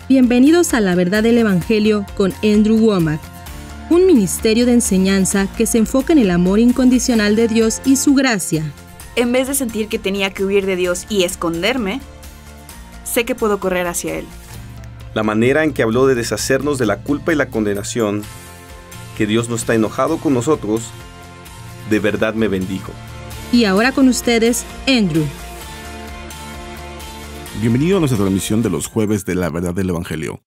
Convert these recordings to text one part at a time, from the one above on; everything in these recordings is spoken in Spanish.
Bienvenidos a La Verdad del Evangelio con Andrew Wommack, un ministerio de enseñanza que se enfoca en el amor incondicional de Dios y su gracia. En vez de sentir que tenía que huir de Dios y esconderme, sé que puedo correr hacia Él. La manera en que habló de deshacernos de la culpa y la condenación, que Dios no está enojado con nosotros, de verdad me bendijo. Y ahora con ustedes, Andrew. Bienvenido a nuestra transmisión de los jueves de La Verdad del Evangelio.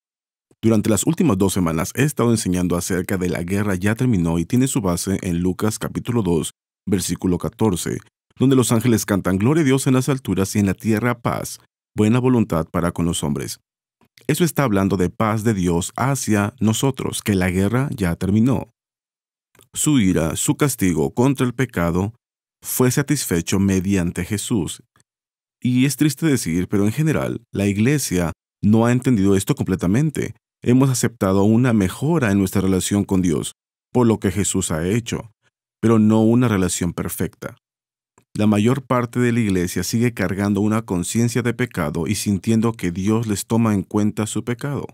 Durante las últimas 2 semanas he estado enseñando acerca de la guerra ya terminó y tiene su base en Lucas capítulo 2, versículo 14, donde los ángeles cantan Gloria a Dios en las alturas y en la tierra paz, buena voluntad para con los hombres. Eso está hablando de paz de Dios hacia nosotros, que la guerra ya terminó. Su ira, su castigo contra el pecado fue satisfecho mediante Jesús. Y es triste decir, pero en general, la Iglesia no ha entendido esto completamente. Hemos aceptado una mejora en nuestra relación con Dios, por lo que Jesús ha hecho, pero no una relación perfecta. La mayor parte de la Iglesia sigue cargando una conciencia de pecado y sintiendo que Dios les toma en cuenta su pecado.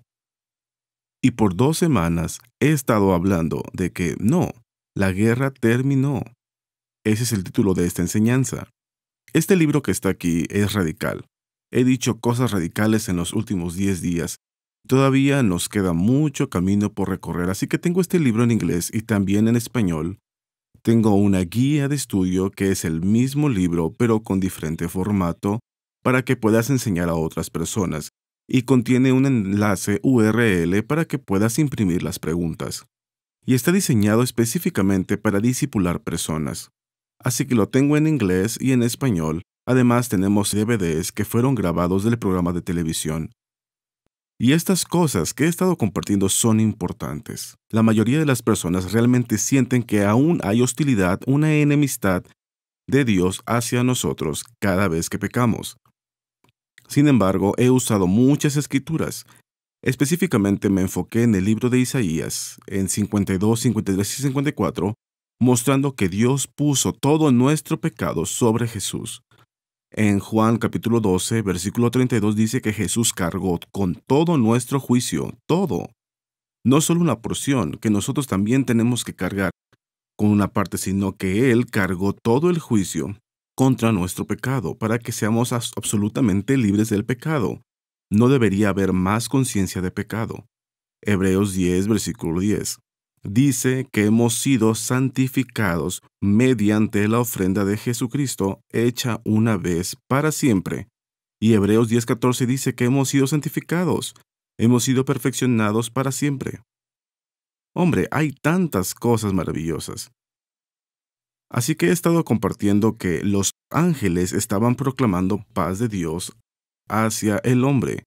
Y por 2 semanas he estado hablando de que no, la guerra terminó. Ese es el título de esta enseñanza. Este libro que está aquí es radical. He dicho cosas radicales en los últimos 10 días. Todavía nos queda mucho camino por recorrer, así que tengo este libro en inglés y también en español. Tengo una guía de estudio que es el mismo libro, pero con diferente formato, para que puedas enseñar a otras personas, y contiene un enlace URL para que puedas imprimir las preguntas. Y está diseñado específicamente para discipular personas. Así que lo tengo en inglés y en español. Además tenemos DVDs que fueron grabados del programa de televisión. Y estas cosas que he estado compartiendo son importantes. La mayoría de las personas realmente sienten que aún hay hostilidad, una enemistad de Dios hacia nosotros cada vez que pecamos. Sin embargo, he usado muchas escrituras. Específicamente me enfoqué en el libro de Isaías, en 52, 53 y 54, mostrando que Dios puso todo nuestro pecado sobre Jesús. En Juan capítulo 12, versículo 32 dice que Jesús cargó con todo nuestro juicio, todo. No solo una porción, que nosotros también tenemos que cargar con una parte, sino que Él cargó todo el juicio contra nuestro pecado, para que seamos absolutamente libres del pecado. No debería haber más conciencia de pecado. Hebreos 10, versículo 10. Dice que hemos sido santificados mediante la ofrenda de Jesucristo hecha una vez para siempre. Y Hebreos 10:14 dice que hemos sido santificados, hemos sido perfeccionados para siempre. Hombre, hay tantas cosas maravillosas. Así que he estado compartiendo que los ángeles estaban proclamando paz de Dios hacia el hombre.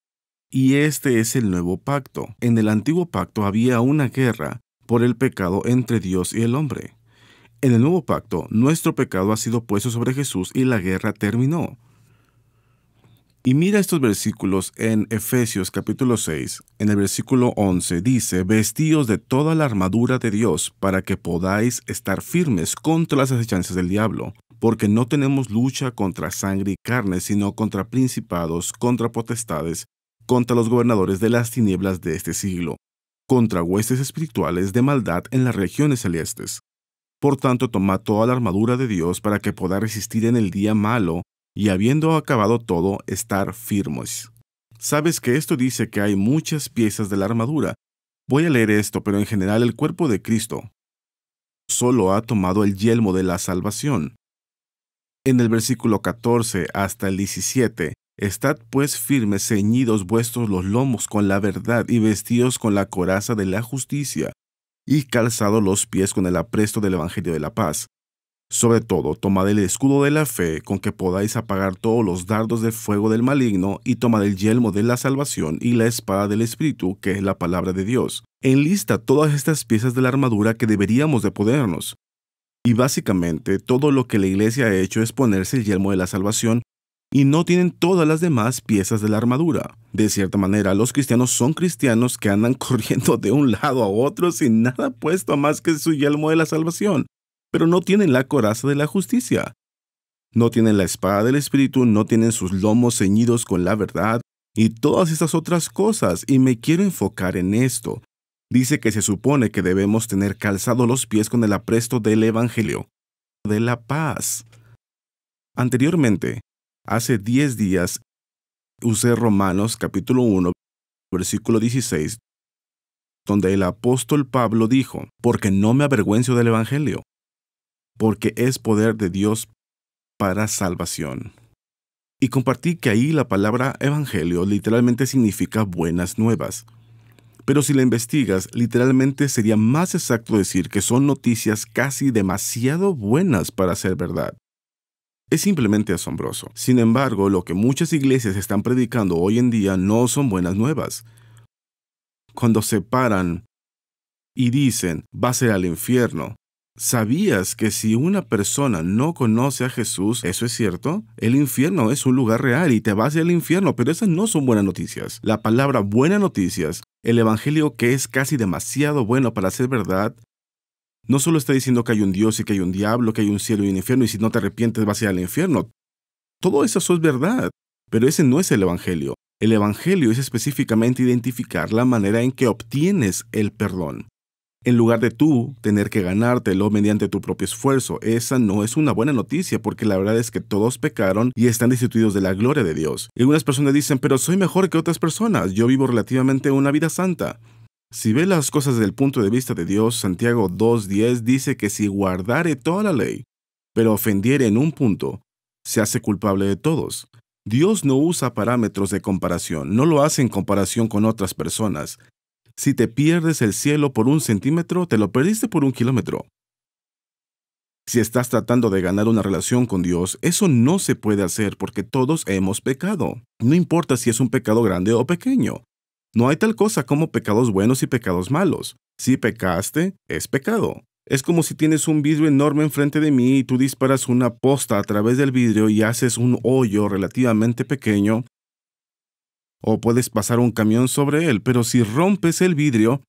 Y este es el nuevo pacto. En el antiguo pacto había una guerra por el pecado entre Dios y el hombre. En el nuevo pacto, nuestro pecado ha sido puesto sobre Jesús y la guerra terminó. Y mira estos versículos en Efesios capítulo 6, en el versículo 11, dice, vestíos de toda la armadura de Dios, para que podáis estar firmes contra las acechanzas del diablo, porque no tenemos lucha contra sangre y carne, sino contra principados, contra potestades, contra los gobernadores de las tinieblas de este siglo, contra huestes espirituales de maldad en las regiones celestes. Por tanto, tomad toda la armadura de Dios para que podáis resistir en el día malo, y habiendo acabado todo, estar firmes. Sabes que esto dice que hay muchas piezas de la armadura. Voy a leer esto, pero en general el cuerpo de Cristo solo ha tomado el yelmo de la salvación. En el versículo 14 hasta el 17, estad pues firmes, ceñidos vuestros los lomos con la verdad y vestidos con la coraza de la justicia, y calzados los pies con el apresto del evangelio de la paz. Sobre todo, tomad el escudo de la fe, con que podáis apagar todos los dardos de fuego del maligno, y tomad el yelmo de la salvación y la espada del Espíritu, que es la palabra de Dios. Enlista todas estas piezas de la armadura que deberíamos de ponernos. Y básicamente, todo lo que la iglesia ha hecho es ponerse el yelmo de la salvación, y no tienen todas las demás piezas de la armadura. De cierta manera, los cristianos son cristianos que andan corriendo de un lado a otro sin nada puesto más que su yelmo de la salvación, pero no tienen la coraza de la justicia. No tienen la espada del Espíritu, no tienen sus lomos ceñidos con la verdad, y todas estas otras cosas, y me quiero enfocar en esto. Dice que se supone que debemos tener calzados los pies con el apresto del Evangelio de la paz. Anteriormente, hace 10 días, usé Romanos capítulo 1, versículo 16, donde el apóstol Pablo dijo, porque no me avergüenzo del Evangelio, porque es poder de Dios para salvación. Y compartí que ahí la palabra Evangelio literalmente significa buenas nuevas. Pero si la investigas, literalmente sería más exacto decir que son noticias casi demasiado buenas para ser verdad. Es simplemente asombroso. Sin embargo, lo que muchas iglesias están predicando hoy en día no son buenas nuevas. Cuando se paran y dicen, vas a ir al infierno, ¿sabías que si una persona no conoce a Jesús, eso es cierto? El infierno es un lugar real y te vas al infierno, pero esas no son buenas noticias. La palabra buenas noticias, el evangelio que es casi demasiado bueno para ser verdad, no solo está diciendo que hay un Dios y que hay un diablo, que hay un cielo y un infierno, y si no te arrepientes vas a ir al infierno. Todo eso es verdad, pero ese no es el evangelio. El evangelio es específicamente identificar la manera en que obtienes el perdón. En lugar de tú tener que ganártelo mediante tu propio esfuerzo, esa no es una buena noticia porque la verdad es que todos pecaron y están destituidos de la gloria de Dios. Y algunas personas dicen, pero soy mejor que otras personas, yo vivo relativamente una vida santa. Si ves las cosas desde el punto de vista de Dios, Santiago 2:10 dice que si guardare toda la ley, pero ofendiere en un punto, se hace culpable de todos. Dios no usa parámetros de comparación, no lo hace en comparación con otras personas. Si te pierdes el cielo por 1 centímetro, te lo perdiste por 1 kilómetro. Si estás tratando de ganar una relación con Dios, eso no se puede hacer porque todos hemos pecado. No importa si es un pecado grande o pequeño. No hay tal cosa como pecados buenos y pecados malos. Si pecaste, es pecado. Es como si tienes un vidrio enorme enfrente de mí y tú disparas una posta a través del vidrio y haces un hoyo relativamente pequeño. O puedes pasar un camión sobre él, pero si rompes el vidrio,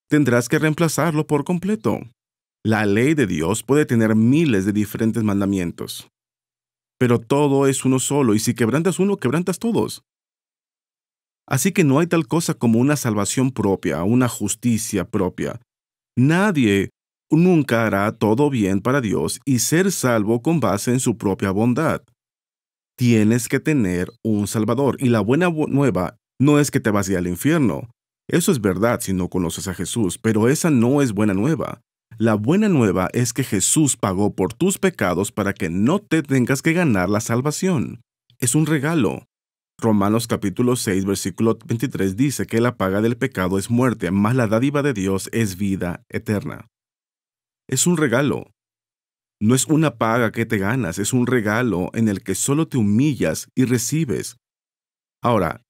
tendrás que reemplazarlo por completo. La ley de Dios puede tener miles de diferentes mandamientos, pero todo es uno solo, y si quebrantas uno, quebrantas todos. Así que no hay tal cosa como una salvación propia, una justicia propia. Nadie nunca hará todo bien para Dios y ser salvo con base en su propia bondad. Tienes que tener un Salvador, y la buena nueva no es que te vas a ir al infierno. Eso es verdad si no conoces a Jesús, pero esa no es buena nueva. La buena nueva es que Jesús pagó por tus pecados para que no te tengas que ganar la salvación. Es un regalo. Romanos capítulo 6, versículo 23 dice que la paga del pecado es muerte, mas la dádiva de Dios es vida eterna. Es un regalo. No es una paga que te ganas, es un regalo en el que solo te humillas y recibes. Ahora,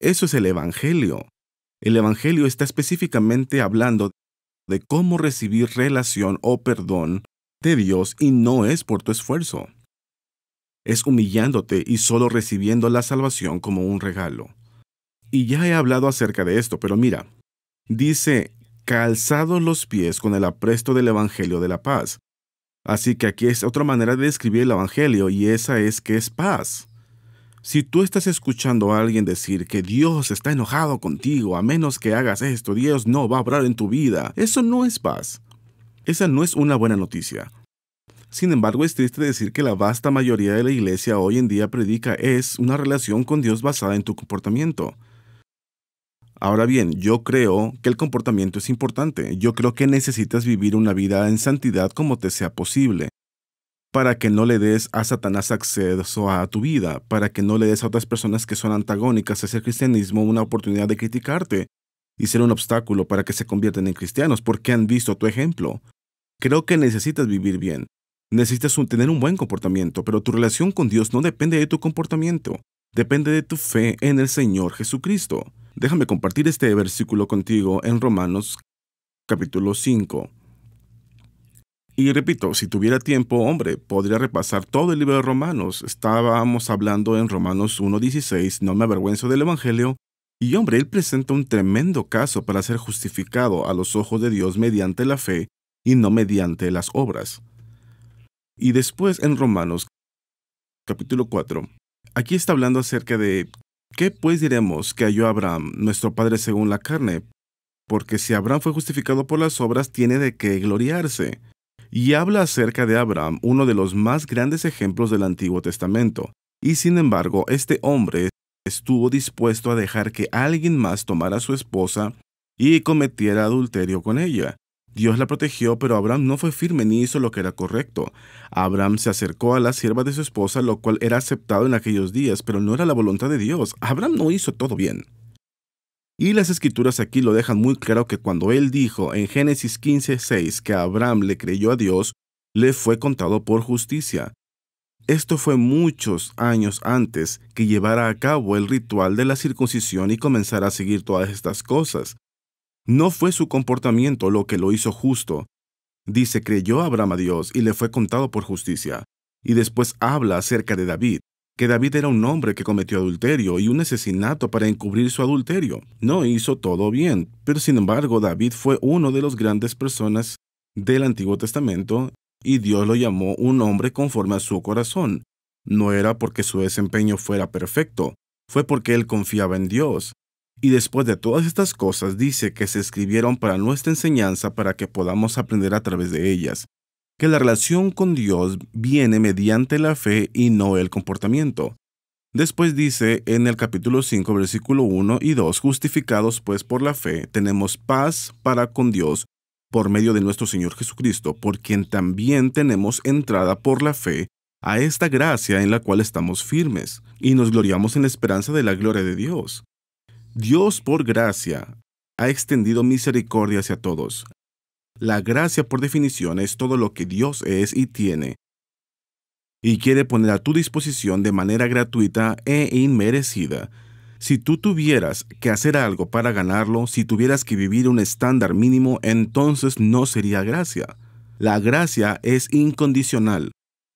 eso es el Evangelio. El Evangelio está específicamente hablando de cómo recibir relación o perdón de Dios y no es por tu esfuerzo. Es humillándote y solo recibiendo la salvación como un regalo. Y ya he hablado acerca de esto, pero mira, dice, calzados los pies con el apresto del Evangelio de la paz. Así que aquí es otra manera de describir el Evangelio, y esa es que es paz. Si tú estás escuchando a alguien decir que Dios está enojado contigo, a menos que hagas esto, Dios no va a obrar en tu vida, eso no es paz. Esa no es una buena noticia. Sin embargo, es triste decir que la vasta mayoría de la iglesia hoy en día predica es una relación con Dios basada en tu comportamiento. Ahora bien, yo creo que el comportamiento es importante. Yo creo que necesitas vivir una vida en santidad como te sea posible, para que no le des a Satanás acceso a tu vida, para que no le des a otras personas que son antagónicas a ese cristianismo una oportunidad de criticarte y ser un obstáculo para que se conviertan en cristianos, porque han visto tu ejemplo. Creo que necesitas vivir bien. Necesitas tener un buen comportamiento, pero tu relación con Dios no depende de tu comportamiento, depende de tu fe en el Señor Jesucristo. Déjame compartir este versículo contigo en Romanos capítulo 5. Y repito, si tuviera tiempo, hombre, podría repasar todo el libro de Romanos. Estábamos hablando en Romanos 1:16, no me avergüenzo del Evangelio. Y hombre, él presenta un tremendo caso para ser justificado a los ojos de Dios mediante la fe y no mediante las obras. Y después en Romanos capítulo 4, aquí está hablando acerca de ¿Qué pues diremos que halló Abraham, nuestro padre según la carne? Porque si Abraham fue justificado por las obras, tiene de qué gloriarse. Y habla acerca de Abraham, uno de los más grandes ejemplos del Antiguo Testamento. Y sin embargo, este hombre estuvo dispuesto a dejar que alguien más tomara a su esposa y cometiera adulterio con ella. Dios la protegió, pero Abraham no fue firme ni hizo lo que era correcto. Abraham se acercó a la sierva de su esposa, lo cual era aceptado en aquellos días, pero no era la voluntad de Dios. Abraham no hizo todo bien. Y las escrituras aquí lo dejan muy claro que cuando él dijo en Génesis 15:6 que Abraham le creyó a Dios, le fue contado por justicia. Esto fue muchos años antes que llevara a cabo el ritual de la circuncisión y comenzara a seguir todas estas cosas. No fue su comportamiento lo que lo hizo justo. Dice, creyó Abraham a Dios y le fue contado por justicia. Y después habla acerca de David, que David era un hombre que cometió adulterio y un asesinato para encubrir su adulterio. No hizo todo bien, pero sin embargo David fue uno de las grandes personas del Antiguo Testamento y Dios lo llamó un hombre conforme a su corazón. No era porque su desempeño fuera perfecto, fue porque él confiaba en Dios. Y después de todas estas cosas dice que se escribieron para nuestra enseñanza para que podamos aprender a través de ellas, que la relación con Dios viene mediante la fe y no el comportamiento. Después dice en el capítulo 5, versículo 1 y 2, justificados pues por la fe, tenemos paz para con Dios por medio de nuestro Señor Jesucristo, por quien también tenemos entrada por la fe a esta gracia en la cual estamos firmes, y nos gloriamos en la esperanza de la gloria de Dios. Dios por gracia ha extendido misericordia hacia todos. La gracia por definición es todo lo que Dios es y tiene, y quiere poner a tu disposición de manera gratuita e inmerecida. Si tú tuvieras que hacer algo para ganarlo, si tuvieras que vivir un estándar mínimo, entonces no sería gracia. La gracia es incondicional.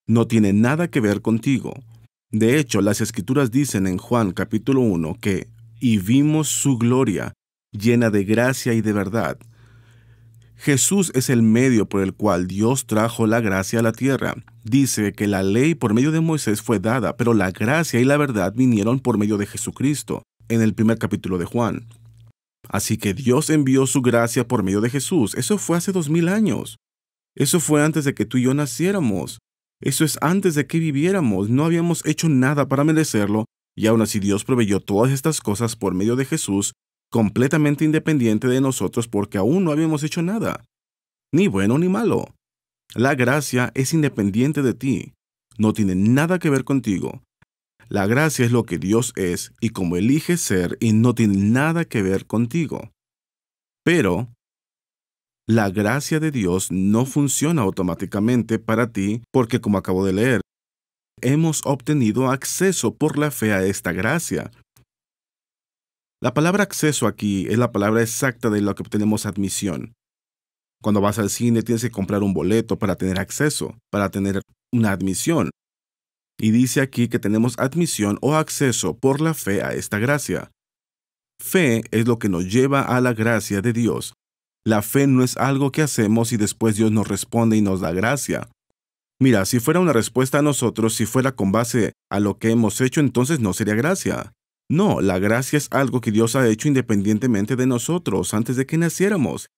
No tiene nada que ver contigo. De hecho, las Escrituras dicen en Juan capítulo 1 que y vimos su gloria, llena de gracia y de verdad. Jesús es el medio por el cual Dios trajo la gracia a la tierra. Dice que la ley por medio de Moisés fue dada, pero la gracia y la verdad vinieron por medio de Jesucristo, en el primer capítulo de Juan. Así que Dios envió su gracia por medio de Jesús. Eso fue hace 2000 años. Eso fue antes de que tú y yo naciéramos. Eso es antes de que viviéramos. No habíamos hecho nada para merecerlo, y aún así Dios proveyó todas estas cosas por medio de Jesús, completamente independiente de nosotros porque aún no habíamos hecho nada, ni bueno ni malo. La gracia es independiente de ti, no tiene nada que ver contigo. La gracia es lo que Dios es y como elige ser y no tiene nada que ver contigo. Pero la gracia de Dios no funciona automáticamente para ti porque, como acabo de leer, hemos obtenido acceso por la fe a esta gracia. La palabra acceso aquí es la palabra exacta de lo que obtenemos admisión. Cuando vas al cine tienes que comprar un boleto para tener acceso, para tener una admisión. Y dice aquí que tenemos admisión o acceso por la fe a esta gracia. Fe es lo que nos lleva a la gracia de Dios. La fe no es algo que hacemos y después Dios nos responde y nos da gracia. Mira, si fuera una respuesta a nosotros, si fuera con base a lo que hemos hecho, entonces no sería gracia. No, la gracia es algo que Dios ha hecho independientemente de nosotros, antes de que naciéramos.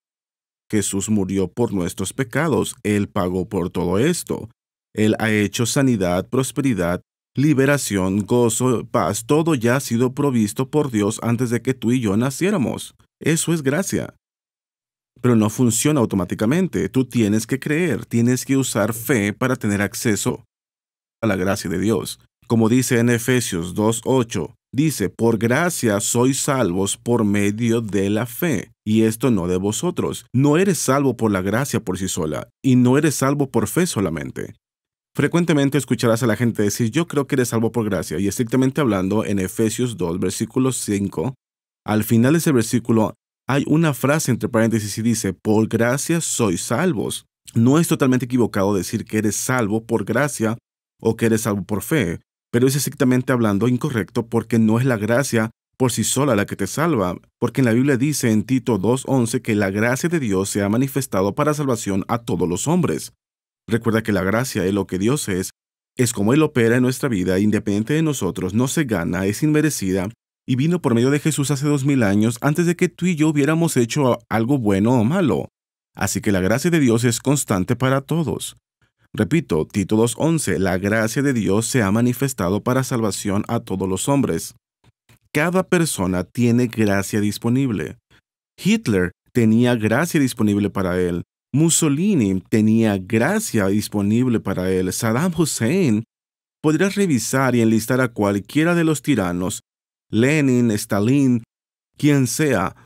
Jesús murió por nuestros pecados, Él pagó por todo esto. Él ha hecho sanidad, prosperidad, liberación, gozo, paz, todo ya ha sido provisto por Dios antes de que tú y yo naciéramos. Eso es gracia. Pero no funciona automáticamente. Tú tienes que creer, tienes que usar fe para tener acceso a la gracia de Dios. Como dice en Efesios 2:8, dice, por gracia sois salvos por medio de la fe, y esto no de vosotros. No eres salvo por la gracia por sí sola, y no eres salvo por fe solamente. Frecuentemente escucharás a la gente decir, yo creo que eres salvo por gracia, y estrictamente hablando, en Efesios 2, versículo 5, al final de ese versículo, hay una frase entre paréntesis y dice, por gracia sois salvos. No es totalmente equivocado decir que eres salvo por gracia o que eres salvo por fe, pero es estrictamente hablando incorrecto porque no es la gracia por sí sola la que te salva, porque en la Biblia dice en Tito 2:11 que la gracia de Dios se ha manifestado para salvación a todos los hombres. Recuerda que la gracia es lo que Dios es como Él opera en nuestra vida, independiente de nosotros, no se gana, es inmerecida, y vino por medio de Jesús hace 2000 años antes de que tú y yo hubiéramos hecho algo bueno o malo. Así que la gracia de Dios es constante para todos. Repito, Tito 2:11, la gracia de Dios se ha manifestado para salvación a todos los hombres. Cada persona tiene gracia disponible. Hitler tenía gracia disponible para él. Mussolini tenía gracia disponible para él. Saddam Hussein. Podrías revisar y enlistar a cualquiera de los tiranos, Lenin, Stalin, quien sea.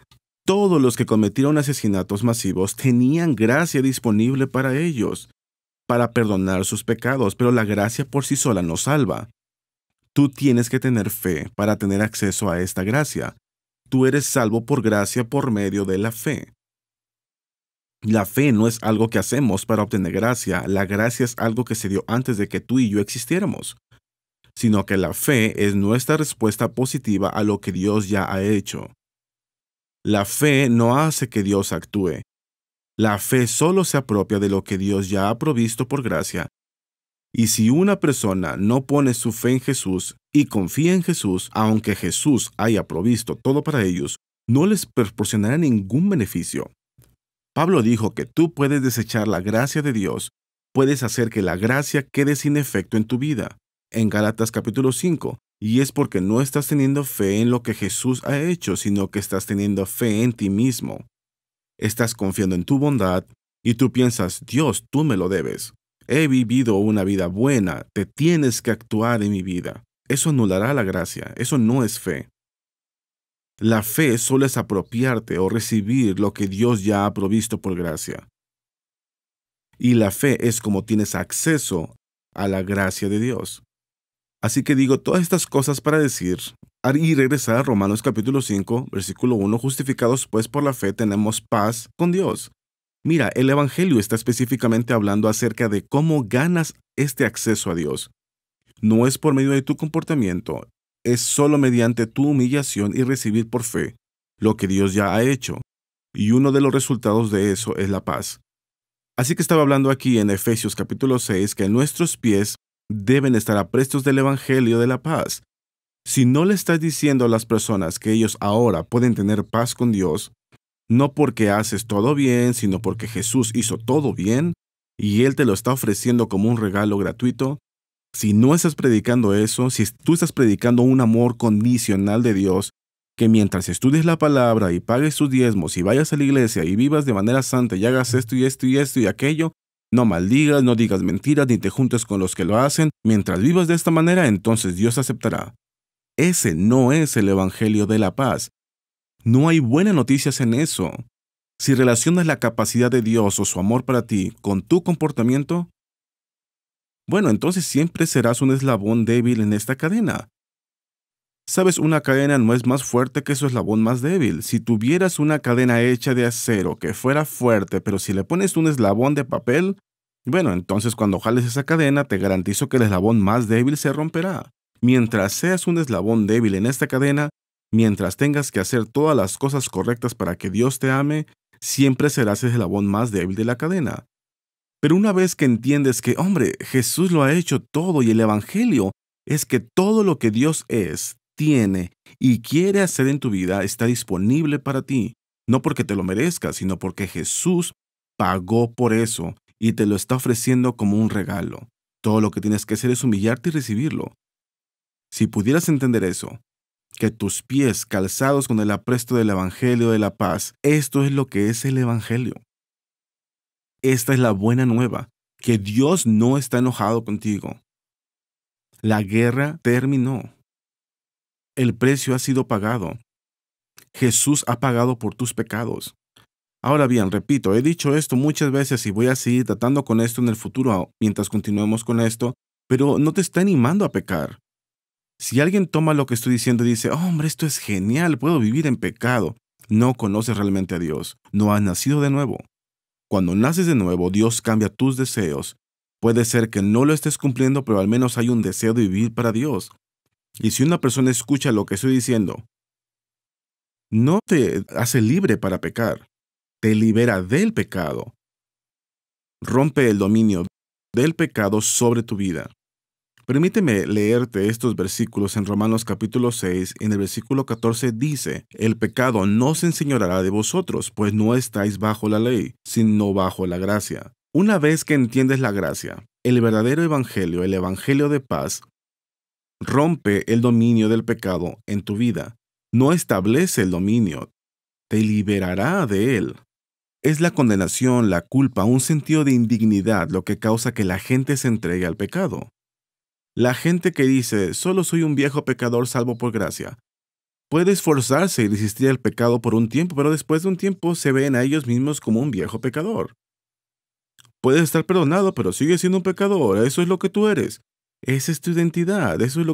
Todos los que cometieron asesinatos masivos tenían gracia disponible para ellos, para perdonar sus pecados, pero la gracia por sí sola no salva. Tú tienes que tener fe para tener acceso a esta gracia. Tú eres salvo por gracia por medio de la fe. La fe no es algo que hacemos para obtener gracia. La gracia es algo que se dio antes de que tú y yo existiéramos. Sino que la fe es nuestra respuesta positiva a lo que Dios ya ha hecho. La fe no hace que Dios actúe. La fe solo se apropia de lo que Dios ya ha provisto por gracia. Y si una persona no pone su fe en Jesús y confía en Jesús, aunque Jesús haya provisto todo para ellos, no les proporcionará ningún beneficio. Pablo dijo que tú puedes desechar la gracia de Dios, puedes hacer que la gracia quede sin efecto en tu vida. En Gálatas capítulo 5, y es porque no estás teniendo fe en lo que Jesús ha hecho, sino que estás teniendo fe en ti mismo. Estás confiando en tu bondad y tú piensas, Dios, tú me lo debes. He vivido una vida buena, te tienes que actuar en mi vida. Eso anulará la gracia, eso no es fe. La fe solo es apropiarte o recibir lo que Dios ya ha provisto por gracia. Y la fe es como tienes acceso a la gracia de Dios. Así que digo todas estas cosas para decir y regresar a Romanos capítulo 5, versículo 1, justificados pues por la fe tenemos paz con Dios. Mira, el Evangelio está específicamente hablando acerca de cómo ganas este acceso a Dios. No es por medio de tu comportamiento, es solo mediante tu humillación y recibir por fe lo que Dios ya ha hecho. Y uno de los resultados de eso es la paz. Así que estaba hablando aquí en Efesios capítulo 6 que nuestros pies deben estar aprestos del Evangelio de la paz. Si no le estás diciendo a las personas que ellos ahora pueden tener paz con Dios, no porque haces todo bien, sino porque Jesús hizo todo bien y Él te lo está ofreciendo como un regalo gratuito, si no estás predicando eso, si tú estás predicando un amor condicional de Dios, que mientras estudies la palabra y pagues tus diezmos y vayas a la iglesia y vivas de manera santa y hagas esto y esto y esto y aquello, no maldigas, no digas mentiras ni te juntes con los que lo hacen, mientras vivas de esta manera, entonces Dios aceptará. Ese no es el Evangelio de la paz. No hay buenas noticias en eso. Si relacionas la capacidad de Dios o su amor para ti con tu comportamiento, bueno, entonces siempre serás un eslabón débil en esta cadena. Sabes, una cadena no es más fuerte que su eslabón más débil. Si tuvieras una cadena hecha de acero que fuera fuerte, pero si le pones un eslabón de papel, bueno, entonces cuando jales esa cadena, te garantizo que el eslabón más débil se romperá. Mientras seas un eslabón débil en esta cadena, mientras tengas que hacer todas las cosas correctas para que Dios te ame, siempre serás el eslabón más débil de la cadena. Pero una vez que entiendes que, hombre, Jesús lo ha hecho todo y el Evangelio es que todo lo que Dios es, tiene y quiere hacer en tu vida está disponible para ti, no porque te lo merezcas, sino porque Jesús pagó por eso y te lo está ofreciendo como un regalo. Todo lo que tienes que hacer es humillarte y recibirlo. Si pudieras entender eso, que tus pies calzados con el apresto del Evangelio de la paz, esto es lo que es el Evangelio. Esta es la buena nueva, que Dios no está enojado contigo. La guerra terminó. El precio ha sido pagado. Jesús ha pagado por tus pecados. Ahora bien, repito, he dicho esto muchas veces y voy a seguir tratando con esto en el futuro mientras continuemos con esto, pero no te está animando a pecar. Si alguien toma lo que estoy diciendo y dice, hombre, esto es genial, puedo vivir en pecado, no conoces realmente a Dios, no has nacido de nuevo. Cuando naces de nuevo, Dios cambia tus deseos. Puede ser que no lo estés cumpliendo, pero al menos hay un deseo de vivir para Dios. Y si una persona escucha lo que estoy diciendo, no te hace libre para pecar, te libera del pecado. Rompe el dominio del pecado sobre tu vida. Permíteme leerte estos versículos en Romanos capítulo 6. En el versículo 14 dice: el pecado no se enseñoreará de vosotros, pues no estáis bajo la ley, sino bajo la gracia. Una vez que entiendes la gracia, el verdadero evangelio, el evangelio de paz, rompe el dominio del pecado en tu vida. No establece el dominio, te liberará de él. Es la condenación, la culpa, un sentido de indignidad lo que causa que la gente se entregue al pecado. La gente que dice, solo soy un viejo pecador salvo por gracia, puede esforzarse y resistir el pecado por un tiempo, pero después de un tiempo se ven a ellos mismos como un viejo pecador. Puedes estar perdonado, pero sigues siendo un pecador. Eso es lo que tú eres. Esa es tu identidad. Eso es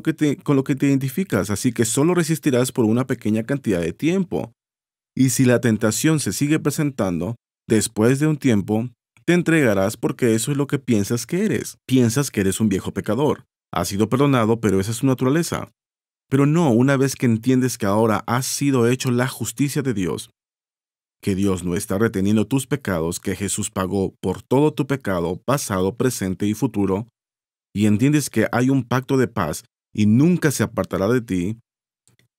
con lo que te identificas. Así que solo resistirás por una pequeña cantidad de tiempo. Y si la tentación se sigue presentando, después de un tiempo, te entregarás porque eso es lo que piensas que eres. Piensas que eres un viejo pecador. Has sido perdonado, pero esa es su naturaleza. Pero no, una vez que entiendes que ahora has sido hecho la justicia de Dios, que Dios no está reteniendo tus pecados, que Jesús pagó por todo tu pecado, pasado, presente y futuro, y entiendes que hay un pacto de paz y nunca se apartará de ti.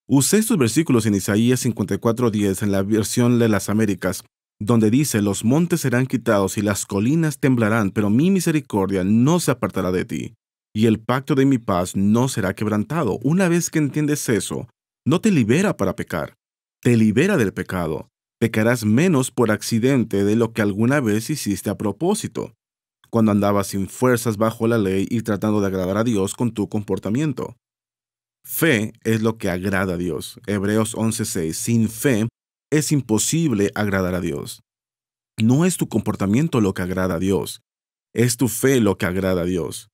Usé estos versículos en Isaías 54:10 en la versión de las Américas, donde dice: los montes serán quitados y las colinas temblarán, pero mi misericordia no se apartará de ti, y el pacto de mi paz no será quebrantado. Una vez que entiendes eso, no te libera para pecar, te libera del pecado. Pecarás menos por accidente de lo que alguna vez hiciste a propósito, cuando andabas sin fuerzas bajo la ley y tratando de agradar a Dios con tu comportamiento. Fe es lo que agrada a Dios. Hebreos 11:6. Sin fe es imposible agradar a Dios. No es tu comportamiento lo que agrada a Dios, es tu fe lo que agrada a Dios.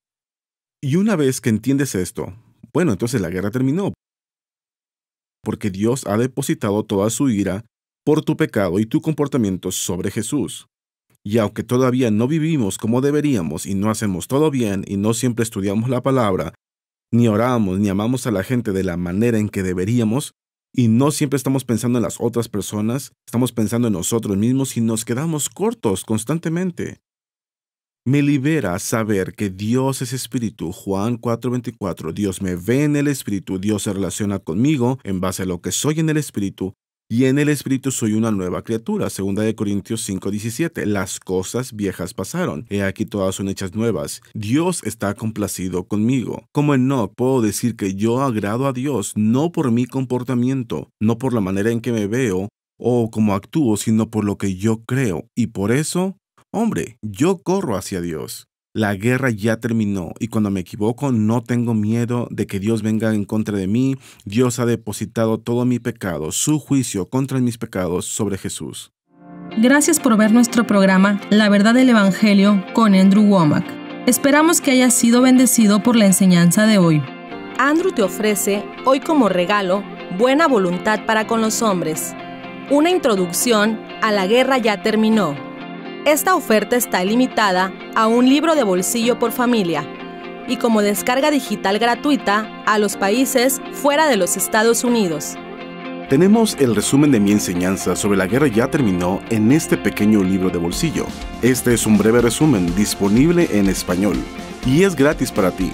Y una vez que entiendes esto, bueno, entonces la guerra terminó, porque Dios ha depositado toda su ira por tu pecado y tu comportamiento sobre Jesús. Y aunque todavía no vivimos como deberíamos y no hacemos todo bien y no siempre estudiamos la palabra, ni oramos ni amamos a la gente de la manera en que deberíamos, y no siempre estamos pensando en las otras personas, estamos pensando en nosotros mismos y nos quedamos cortos constantemente. Me libera saber que Dios es espíritu. Juan 4:24. Dios me ve en el espíritu, Dios se relaciona conmigo en base a lo que soy en el espíritu, y en el espíritu soy una nueva criatura. 2 Corintios 5:17. Las cosas viejas pasaron, he aquí todas son hechas nuevas. Dios está complacido conmigo. Como Enoc, puedo decir que yo agrado a Dios, no por mi comportamiento, no por la manera en que me veo o cómo actúo, sino por lo que yo creo. Y por eso, hombre, yo corro hacia Dios. La guerra ya terminó y cuando me equivoco no tengo miedo de que Dios venga en contra de mí. Dios ha depositado todo mi pecado, su juicio contra mis pecados sobre Jesús. Gracias por ver nuestro programa La Verdad del Evangelio con Andrew Wommack. Esperamos que hayas sido bendecido por la enseñanza de hoy. Andrew te ofrece hoy como regalo Buena Voluntad para con los Hombres, una introducción a La Guerra ya terminó. Esta oferta está limitada a un libro de bolsillo por familia y como descarga digital gratuita a los países fuera de los Estados Unidos. Tenemos el resumen de mi enseñanza sobre La Guerra ya terminó en este pequeño libro de bolsillo. Este es un breve resumen disponible en español y es gratis para ti.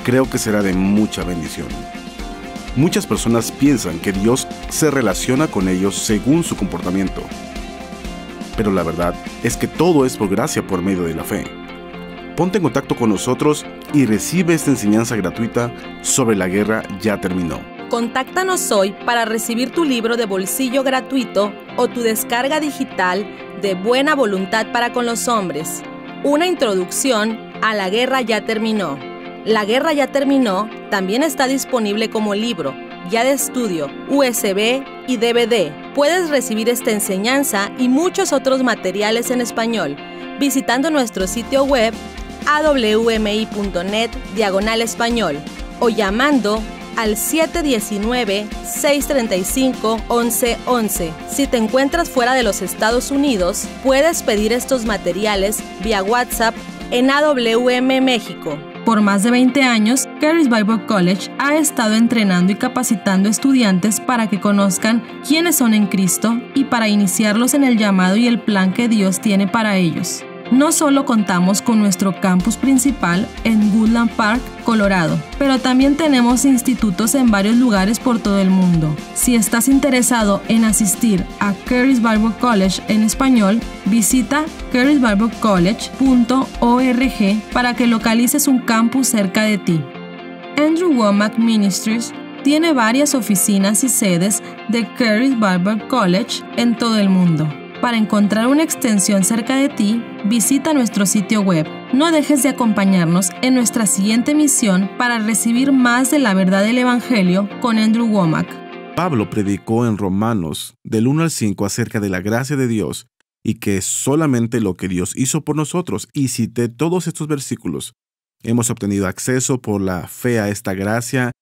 Creo que será de mucha bendición. Muchas personas piensan que Dios se relaciona con ellos según su comportamiento. Pero la verdad es que todo es por gracia por medio de la fe. Ponte en contacto con nosotros y recibe esta enseñanza gratuita sobre La Guerra ya terminó. Contáctanos hoy para recibir tu libro de bolsillo gratuito o tu descarga digital de Buena Voluntad para con los Hombres, una introducción a La Guerra ya terminó. La Guerra ya terminó también está disponible como libro, guía de estudio, USB y DVD. Puedes recibir esta enseñanza y muchos otros materiales en español visitando nuestro sitio web awmi.net/español o llamando al 719-635-1111. Si te encuentras fuera de los Estados Unidos, puedes pedir estos materiales vía WhatsApp en AWM México. Por más de 20 años, Charis Bible College ha estado entrenando y capacitando estudiantes para que conozcan quiénes son en Cristo y para iniciarlos en el llamado y el plan que Dios tiene para ellos. No solo contamos con nuestro campus principal en Woodland Park, Colorado, pero también tenemos institutos en varios lugares por todo el mundo. Si estás interesado en asistir a Charis Bible College en español, visita charisbiblecollege.org para que localices un campus cerca de ti. Andrew Wommack Ministries tiene varias oficinas y sedes de Charis Bible College en todo el mundo. Para encontrar una extensión cerca de ti, visita nuestro sitio web. No dejes de acompañarnos en nuestra siguiente misión para recibir más de la verdad del Evangelio con Andrew Wommack. Pablo predicó en Romanos del 1 al 5 acerca de la gracia de Dios y que es solamente lo que Dios hizo por nosotros, y cité todos estos versículos. Hemos obtenido acceso por la fe a esta gracia,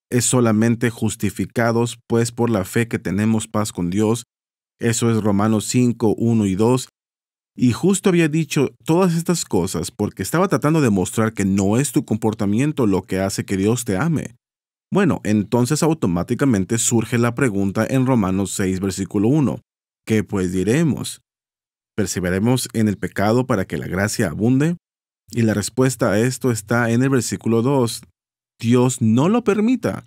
es solamente justificados pues por la fe que tenemos paz con Dios. Eso es Romanos 5, 1 y 2. Y justo había dicho todas estas cosas porque estaba tratando de mostrar que no es tu comportamiento lo que hace que Dios te ame. Bueno, entonces automáticamente surge la pregunta en Romanos 6, versículo 1. ¿Qué pues diremos? ¿Perseveraremos en el pecado para que la gracia abunde? Y la respuesta a esto está en el versículo 2. Dios no lo permita.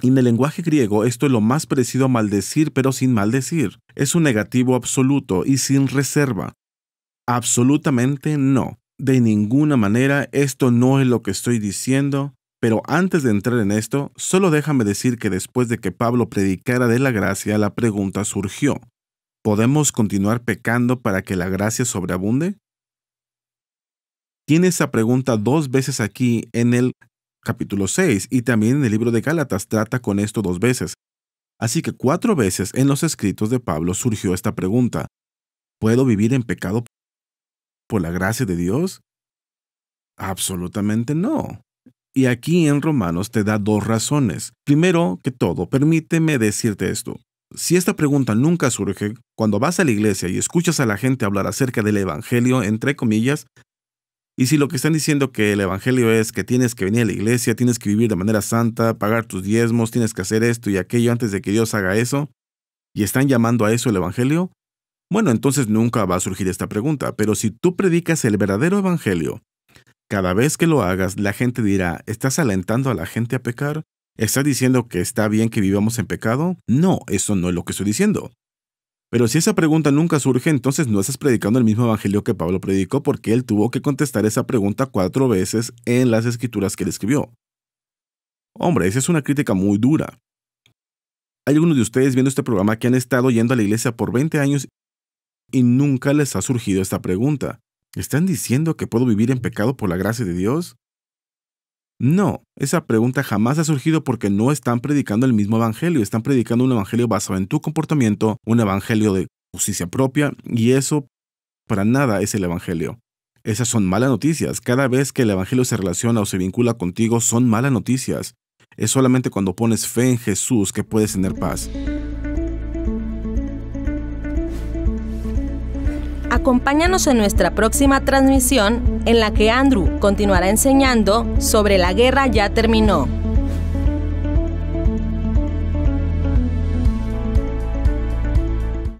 Y en el lenguaje griego esto es lo más parecido a maldecir, pero sin maldecir. Es un negativo absoluto y sin reserva. Absolutamente no. De ninguna manera, esto no es lo que estoy diciendo. Pero antes de entrar en esto, solo déjame decir que después de que Pablo predicara de la gracia, la pregunta surgió. ¿Podemos continuar pecando para que la gracia sobreabunde? Tiene esa pregunta 2 veces aquí en el capítulo 6, y también en el libro de Gálatas trata con esto 2 veces. Así que 4 veces en los escritos de Pablo surgió esta pregunta. ¿Puedo vivir en pecado por la gracia de Dios? Absolutamente no. Y aquí en Romanos te da 2 razones. Primero que todo, permíteme decirte esto. Si esta pregunta nunca surge, cuando vas a la iglesia y escuchas a la gente hablar acerca del evangelio, entre comillas, y si lo que están diciendo que el evangelio es que tienes que venir a la iglesia, tienes que vivir de manera santa, pagar tus diezmos, tienes que hacer esto y aquello antes de que Dios haga eso, y están llamando a eso el evangelio, bueno, entonces nunca va a surgir esta pregunta. Pero si tú predicas el verdadero evangelio, cada vez que lo hagas, la gente dirá, ¿estás alentando a la gente a pecar? ¿Estás diciendo que está bien que vivamos en pecado? No, eso no es lo que estoy diciendo. Pero si esa pregunta nunca surge, entonces no estás predicando el mismo evangelio que Pablo predicó, porque él tuvo que contestar esa pregunta 4 veces en las escrituras que él escribió. Hombre, esa es una crítica muy dura. Hay algunos de ustedes viendo este programa que han estado yendo a la iglesia por 20 años y nunca les ha surgido esta pregunta. ¿Están diciendo que puedo vivir en pecado por la gracia de Dios? No, esa pregunta jamás ha surgido porque no están predicando el mismo evangelio. Están predicando un evangelio basado en tu comportamiento, un evangelio de justicia propia, y eso para nada es el evangelio. Esas son malas noticias. Cada vez que el evangelio se relaciona o se vincula contigo, son malas noticias. Es solamente cuando pones fe en Jesús que puedes tener paz. Acompáñanos en nuestra próxima transmisión en la que Andrew continuará enseñando sobre La guerra ya terminó.